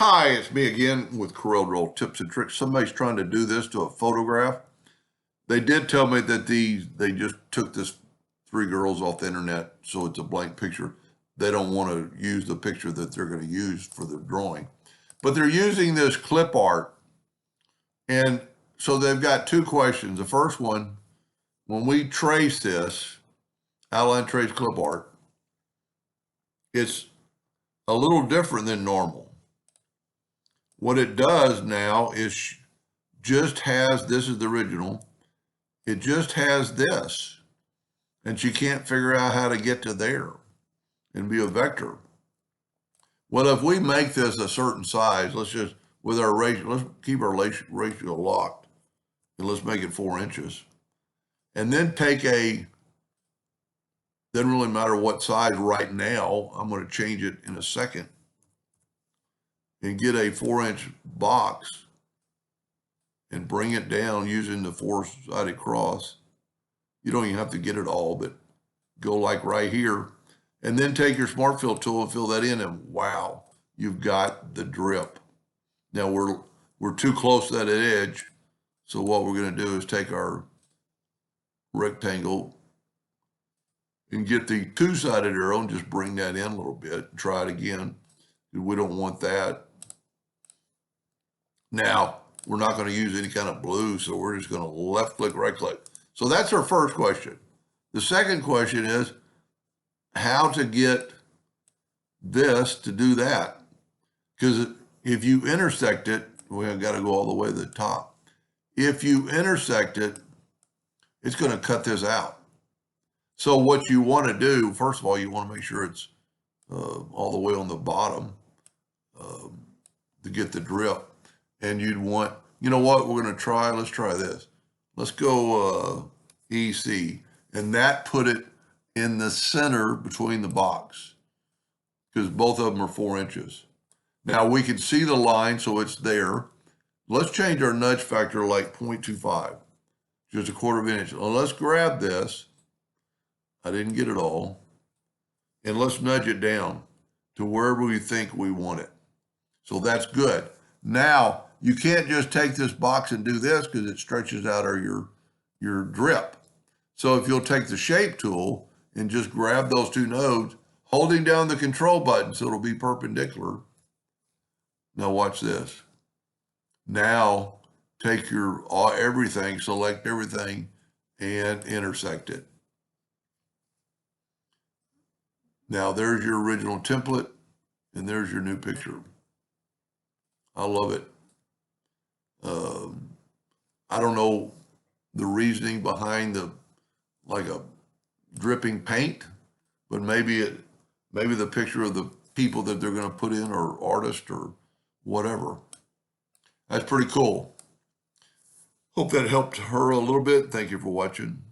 Hi, it's me again with Corel Draw Tips and Tricks. Somebody's trying to do this to a photograph. They did tell me that they just took this three girls off the internet, so it's a blank picture. They don't want to use the picture that they're going to use for the drawing. But they're using this clip art. And so they've got two questions. The first one, when we trace this, outline trace clip art, it's a little different than normal. What it does now is just has, this is the original, it just has this. And she can't figure out how to get to there and be a vector. Well, if we make this a certain size, let's just, with our ratio, let's keep our ratio locked. And let's make it 4 inches. And then take a, doesn't really matter what size right now, I'm going to change it in a second. And get a 4-inch box and bring it down using the 4-sided cross. You don't even have to get it all, but go like right here. And then take your smart fill tool and fill that in, and wow, you've got the drip. Now we're too close to that edge, so what we're going to do is take our rectangle and get the 2-sided arrow and just bring that in a little bit and try it again. We don't want that. Now, we're not going to use any kind of blue, so we're just going to left click, right click. So that's our first question. The second question is how to get this to do that. Because if you intersect it, we've got to go all the way to the top. If you intersect it, it's going to cut this out. So what you want to do, first of all, you want to make sure it's all the way on the bottom to get the drip. And you'd want, you know what, we're going to try, let's try this. Let's go EC. And that put it in the center between the box because both of them are 4 inches. Now we can see the line, so it's there. Let's change our nudge factor like 0.25, just a 1/4 inch. Well, let's grab this. I didn't get it all. And let's nudge it down to wherever we think we want it. So that's good. Now, you can't just take this box and do this because it stretches out your drip. So if you'll take the shape tool and just grab those two nodes, holding down the control button so it'll be perpendicular. Now watch this. Now take your everything, select everything, and intersect it. Now there's your original template, and there's your new picture. I love it. I don't know the reasoning behind like a dripping paint, but maybe the picture of the people that they're going to put in or artist or whatever. That's pretty cool. Hope that helped her a little bit. Thank you for watching.